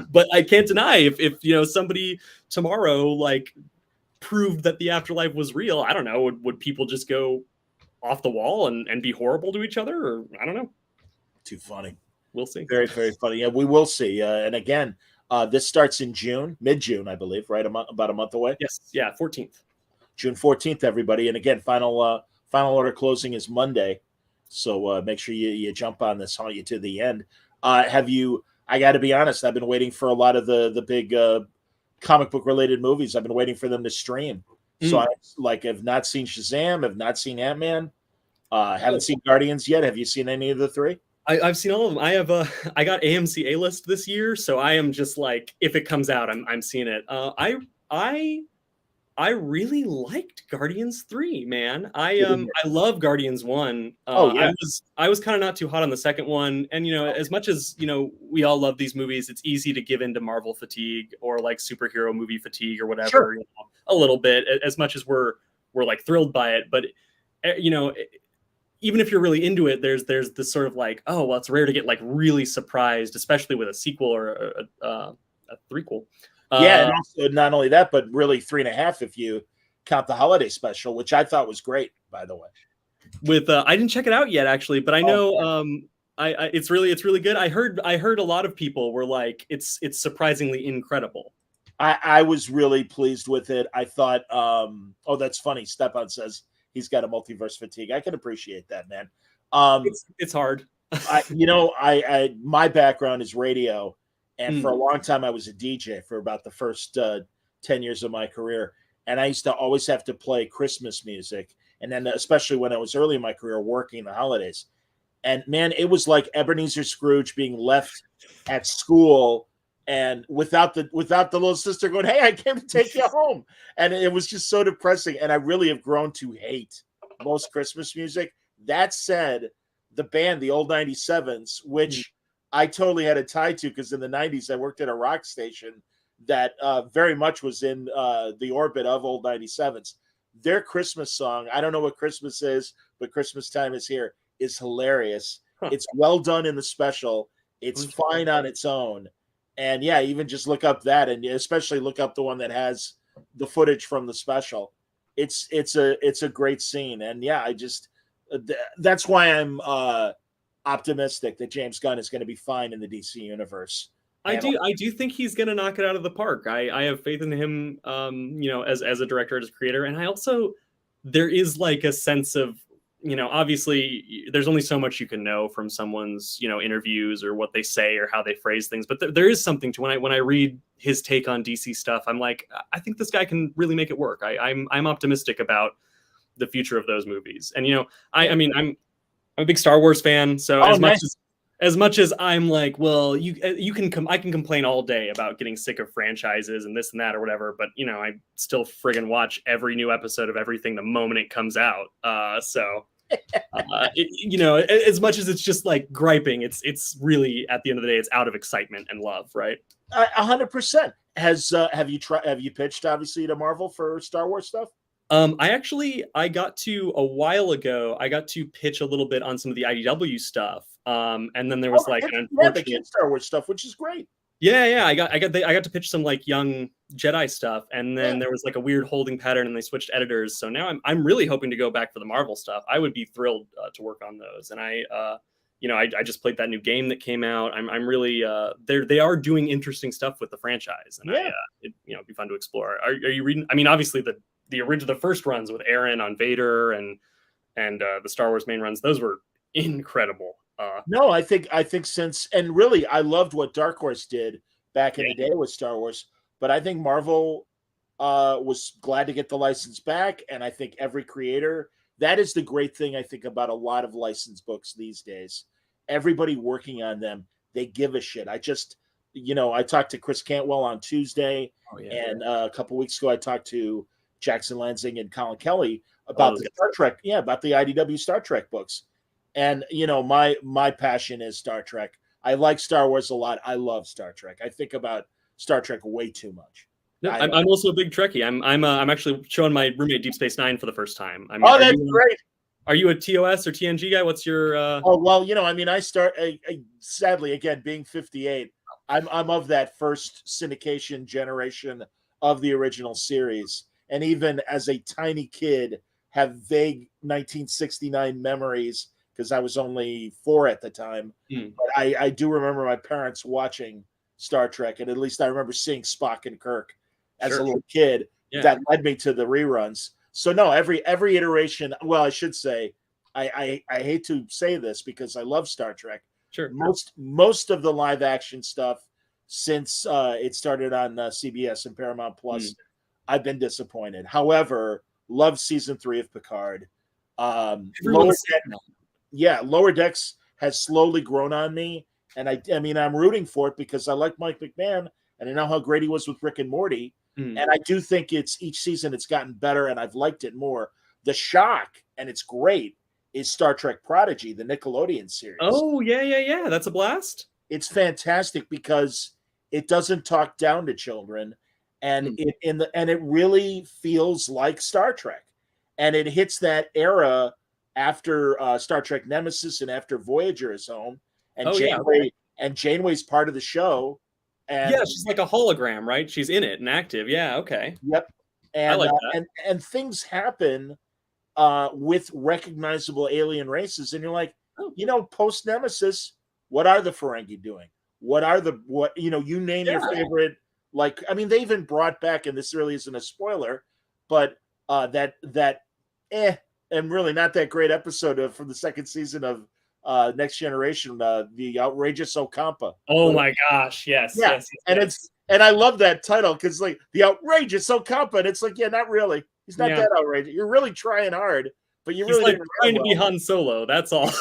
But I can't deny if you know, somebody tomorrow like proved that the afterlife was real, I don't know, would people just go off the wall and be horrible to each other? Or I don't know. Too funny. We'll see. Very, very funny. Yeah, we will see. And again, this starts in June, mid-June, I believe, right? About a month away. Yes. Yeah. 14th. June 14th, everybody. And again, final order closing is Monday. So make sure you jump on this, haul you to the end. I got to be honest, I've been waiting for a lot of the big comic book related movies. I've been waiting for them to stream. So I have not seen Shazam, have not seen Ant-Man, haven't seen Guardians yet. Have you seen any of the three? I've seen all of them. I got AMC A-list this year, so I am just like, if it comes out, I'm seeing it. I really liked Guardians 3, man. I love Guardians 1. Yeah. I was kind of not too hot on the second one. And you know, as much as, you know, we all love these movies, it's easy to give into Marvel fatigue or like superhero movie fatigue or whatever, Sure. You know, a little bit, as much as we're like thrilled by it. But you know, even if you're really into it, there's this sort of like, oh, well, it's rare to get like really surprised, especially with a sequel or a threequel. Yeah, and also not only that, but really 3.5 if you count the holiday special, which I thought was great, by the way. With I didn't check it out yet, actually, but I know it's really good. I heard a lot of people were like, it's surprisingly incredible. I was really pleased with it. I thought, that's funny. Stepan says he's got a multiverse fatigue. I can appreciate that, man. It's hard. My background is radio. And for a long time, I was a DJ for about the first 10 years of my career. And I used to always have to play Christmas music. And then especially when I was early in my career working the holidays. And man, it was like Ebenezer Scrooge being left at school and without the little sister going, hey, I came to take you home. And it was just so depressing. And I really have grown to hate most Christmas music. That said, the band, the Old 97s, which I totally had a tie to because in the 90s I worked at a rock station that very much was in the orbit of Old 97s. Their Christmas song, I don't know what Christmas is, but Christmas Time Is Here, is hilarious. It's well done in the special. It's fine on its own. And yeah, even just look up that, and especially look up the one that has the footage from the special. It's a great scene. And yeah, that's why I'm optimistic that James Gunn is going to be fine in the DC universe. I do think he's going to knock it out of the park. I have faith in him, you know, as a director, as a creator. And I also, there is like a sense of, you know, obviously there's only so much you can know from someone's, you know, interviews or what they say or how they phrase things. But there is something to when I read his take on DC stuff, I'm like, I think this guy can really make it work. I'm optimistic about the future of those movies. And, you know, I mean, I'm a big Star Wars fan, so as much as I'm like, well, I can complain all day about getting sick of franchises and this and that or whatever, but you know, I still friggin' watch every new episode of everything the moment it comes out. You know, as much as it's just like griping, it's really at the end of the day, it's out of excitement and love, right? 100%. Have you pitched obviously to Marvel for Star Wars stuff? I got to a while ago, I got to pitch a little bit on some of the IDW stuff. And then there was an unfortunate Star Wars stuff, which is great. Yeah. I got to pitch some like young Jedi stuff. And then there was like a weird holding pattern and they switched editors. So now I'm really hoping to go back for the Marvel stuff. I would be thrilled to work on those. And I just played that new game that came out. I'm really they are doing interesting stuff with the franchise, and Yeah. it'd be fun to explore. Are you reading? I mean, obviously the first runs with Aaron on Vader and the Star Wars main runs, those were incredible. No, I think since, and really I loved what Dark Horse did back in Yeah. the day with Star Wars, but I think Marvel was glad to get the license back, and I think every creator, that is the great thing I think about a lot of licensed books these days. Everybody working on them, they give a shit. I just, I talked to Chris Cantwell on Tuesday, Oh, yeah. and a couple weeks ago I talked to Jackson Lansing and Colin Kelly Oh, about those the guys. Star Trek, about the IDW Star Trek books. And my passion is Star Trek. I like Star Wars a lot. I love Star Trek. I think about Star Trek way too much. No, I'm also a big Trekkie. I'm actually showing my roommate Deep Space Nine for the first time. I mean, Oh, that's great. Are you a TOS or TNG guy? What's your? Oh well, I sadly, again, being 58, I'm of that first syndication generation of the original series, and even as a tiny kid, have vague 1969 memories because I was only 4 at the time. But I do remember my parents watching Star Trek, and at least I remember seeing Spock and Kirk as Sure. a little kid. Yeah. That led me to the reruns. So no, every iteration. Well, I should say, I hate to say this because I love Star Trek. Sure. Most of the live action stuff since it started on CBS and Paramount Plus, I've been disappointed. However, love season 3 of Picard. Lower Decks has slowly grown on me, and I mean I'm rooting for it because I like Mike McMahon and I know how great he was with Rick and Morty. And I do think it's each season it's gotten better and I've liked it more. The shock, and it's great, is Star Trek Prodigy, the Nickelodeon series. Oh, yeah. That's a blast. It's fantastic because it doesn't talk down to children, and it really feels like Star Trek. And it hits that era after Star Trek Nemesis and after Voyager is home. And Janeway's part of the show. And yeah, she's like a hologram, right? She's in it and active. Yeah, okay. Yep. And I like that. And things happen with recognizable alien races, and you're like, post Nemesis, what are the Ferengi doing? You name your favorite. Like, I mean, they even brought back, and this really isn't a spoiler, but and really not that great episode from the second season of Next Generation, the outrageous Ocampa. Oh my gosh, yes. And I love that title because like the outrageous Ocampa, and it's like, not really. He's not that outrageous. You're really trying hard, but you really like trying to be Han Solo. That's all.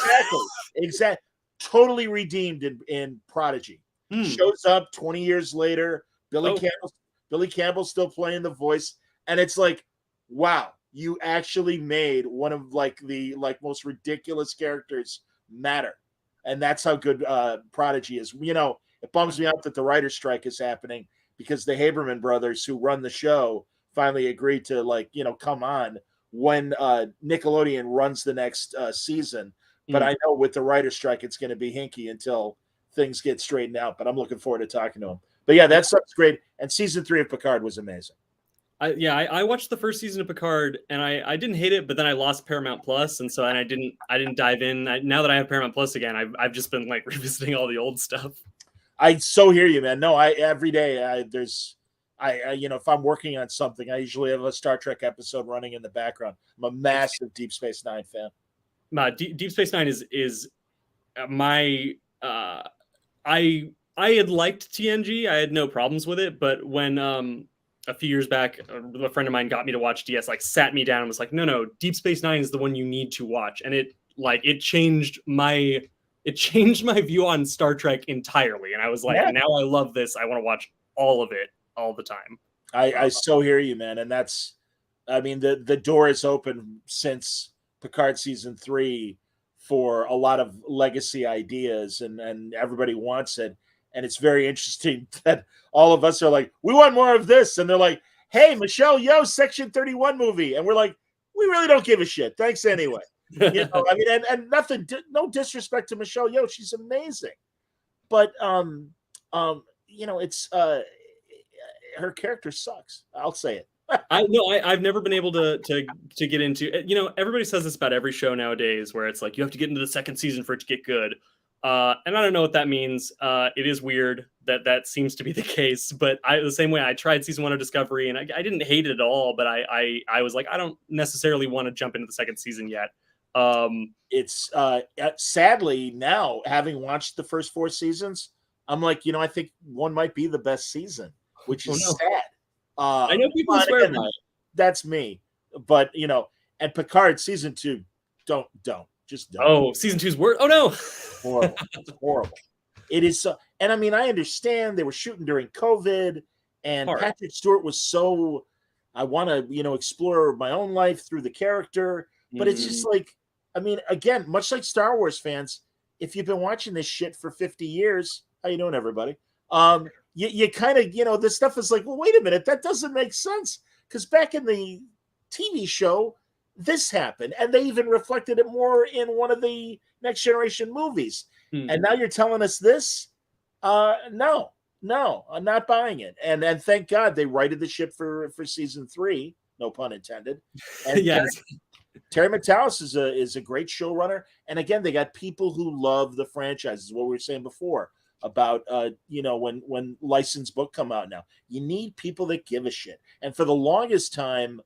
Exactly. Totally redeemed in Prodigy. Shows up 20 years later. Billy Campbell's still playing the voice, and it's like, wow, you actually made one of the most ridiculous characters matter, and that's how good Prodigy is. It bums me out that the writer's strike is happening because the Haberman brothers, who run the show, finally agreed to come on when Nickelodeon runs the next season. But I know with the writer's strike, it's going to be hinky until things get straightened out. But I'm looking forward to talking to him. But yeah, that stuff's great. And season 3 of Picard was amazing. I watched the first season of Picard and I didn't hate it, but then I lost Paramount Plus, and so I didn't dive in. Now that I have Paramount Plus again, I've just been revisiting all the old stuff. I so hear you, man. No, every day if I'm working on something, I usually have a Star Trek episode running in the background. I'm a massive Deep Space Nine fan. Deep Space Nine is my I had liked TNG. I had no problems with it, but when a few years back, a friend of mine got me to watch DS, sat me down and was like, no, Deep Space Nine is the one you need to watch. And it changed my view on Star Trek entirely. And I was like, now I love this. I want to watch all of it all the time. I so hear you, man. And that's, I mean, the door is open since Picard season 3 for a lot of legacy ideas, and everybody wants it. And it's very interesting that all of us are like, we want more of this. And they're like, hey, Michelle Yeoh, Section 31 movie. And we're like, we really don't give a shit. Thanks anyway. I mean, and nothing, no disrespect to Michelle Yeoh. She's amazing. But, it's, her character sucks. I'll say it. I've never been able to get into. Everybody says this about every show nowadays, where it's like you have to get into the second season for it to get good. And I don't know what that means. It is weird that seems to be the case. But the same way I tried season 1 of Discovery, and I didn't hate it at all. But I was like, I don't necessarily want to jump into the second season yet. It's sadly now, having watched the first 4 seasons, I'm like, I think one might be the best season, which is sad. I know people swear by it. That's me, but and Picard season 2, don't. Oh, season 2's worse. Oh no, horrible. It's horrible. It is so, and I mean, I understand they were shooting during COVID, and Patrick Stewart was so. I want to, explore my own life through the character, but it's just like, I mean, again, much like Star Wars fans, if you've been watching this shit for 50 years, how you doing, everybody? You kind of, this stuff is like, well, wait a minute, that doesn't make sense. Because back in the TV show, this happened. And they even reflected it more in one of the Next Generation movies. And now you're telling us this? No, I'm not buying it. And thank God they righted the ship for season 3, no pun intended. And yes. Terry McTavish is a great showrunner. And again, they got people who love the franchises, what we were saying before. About when licensed book come out now, you need people that give a shit. And for the longest time,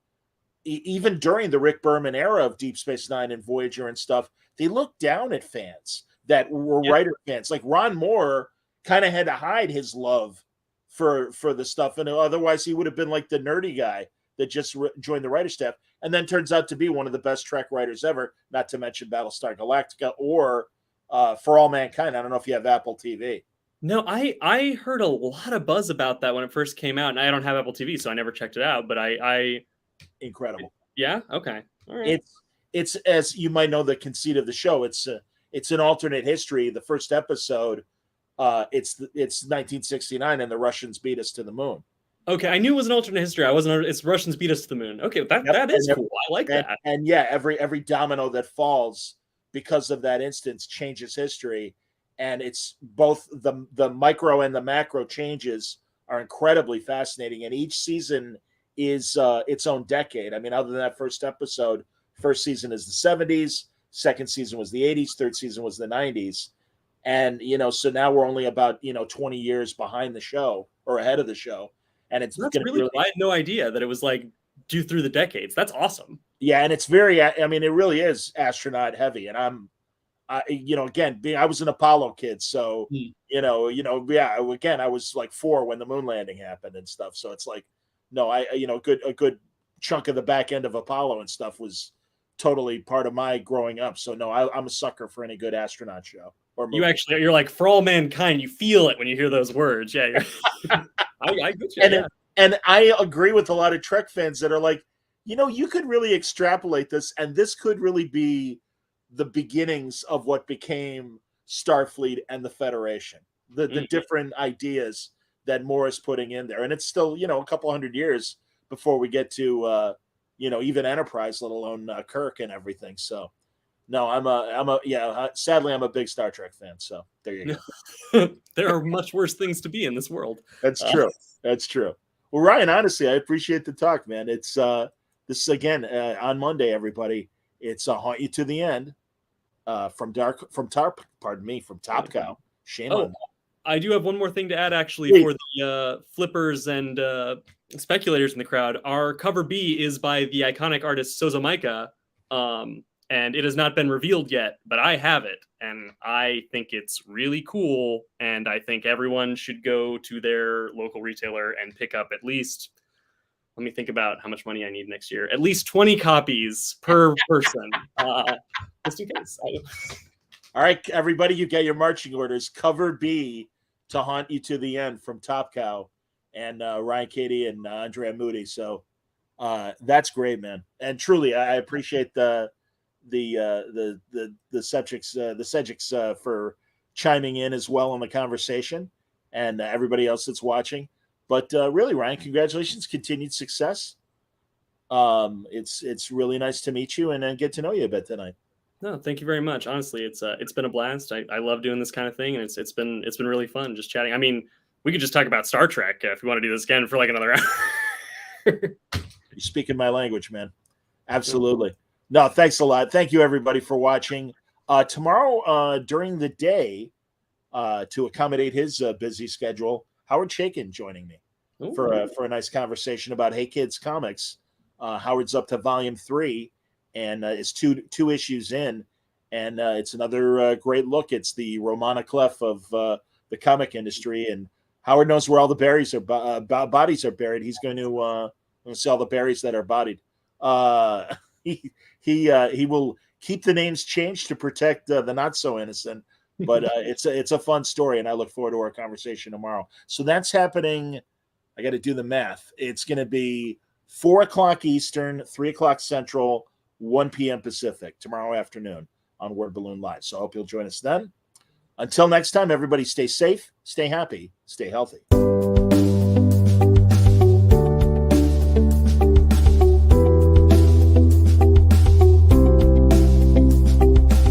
even during the Rick Berman era of Deep Space Nine and Voyager and stuff, they looked down at fans that were writer fans. Like Ron Moore kind of had to hide his love for the stuff, and otherwise he would have been like the nerdy guy that just joined the writer staff, and then turns out to be one of the best Trek writers ever. Not to mention Battlestar Galactica or For All Mankind. I don't know if you have Apple TV. No, I heard a lot of buzz about that when it first came out, and I don't have Apple TV, so I never checked it out. But I incredible. Yeah. Okay. All right. It's as you might know the conceit of the show. It's an alternate history. The first episode, it's 1969, and the Russians beat us to the moon. Okay, I knew it was an alternate history. It's Russians beat us to the moon. Okay, that is cool. I like that. And yeah, every domino that falls because of that instance changes history. And it's both the micro and the macro changes are incredibly fascinating. And each season is its own decade. I mean, other than that first episode, first season is the 70s, second season was the 80s, third season was the 90s. And, so now we're only about, 20 years behind the show or ahead of the show. And it's really cool. I had no idea that it was like due through the decades. That's awesome. Yeah. And it's it really is astronaut heavy. And again, I was an Apollo kid, so again, I was like 4 when the moon landing happened and stuff. So it's like, no, a good chunk of the back end of Apollo and stuff was totally part of my growing up. So no, I'm a sucker for any good astronaut show or movie. You're like For All Mankind. You feel it when you hear those words. Yeah, I get you. And I agree with a lot of Trek fans that are like, you could really extrapolate this, and this could really be the beginnings of what became Starfleet and the Federation, the different ideas that Moore is putting in there. And it's still, a couple hundred years before we get to, even Enterprise, let alone Kirk and everything. So no, sadly I'm a big Star Trek fan. So there you go. There are much worse things to be in this world. That's true. That's true. Well, Ryan, honestly, I appreciate the talk, man. It's this again on Monday, everybody. It's Haunt You to the End. From Top Cow. Shame on that. I do have one more thing to add, actually, for the flippers and speculators in the crowd. Our cover B is by the iconic artist Sozomaika, and it has not been revealed yet, but I have it, and I think it's really cool, and I think everyone should go to their local retailer and pick up at least, let me think about how much money I need next year, at least 20 copies per person, just in case. All right, everybody, you get your marching orders. Cover B to Haunt You to the End from Top Cow and Ryan Cady and Andrea Moody. So that's great, man. And truly, I appreciate the Sedgics for chiming in as well on the conversation, and everybody else that's watching. But really, Ryan, congratulations, continued success. It's really nice to meet you and get to know you a bit tonight. No, thank you very much. Honestly, it's been a blast. I love doing this kind of thing, and it's been really fun just chatting. I mean, we could just talk about Star Trek if we want to do this again for like another hour. You're speaking my language, man. Absolutely. No, thanks a lot. Thank you, everybody, for watching. Tomorrow, during the day, to accommodate his busy schedule, Howard Chaykin joining me for a nice conversation about Hey Kids comics. Howard's up to volume 3, and it's two issues in, and it's another great look. It's the Romana Clef of the comic industry, and Howard knows where all the bodies are buried. He's going to see all the berries that are bodied. He will keep the names changed to protect the not so innocent. But it's a fun story, and I look forward to our conversation tomorrow. So that's happening. I got to do the math. It's going to be 4 o'clock Eastern, 3 o'clock Central, 1 p.m. Pacific tomorrow afternoon on Word Balloon Live. So I hope you'll join us then. Until next time, everybody stay safe, stay happy, stay healthy.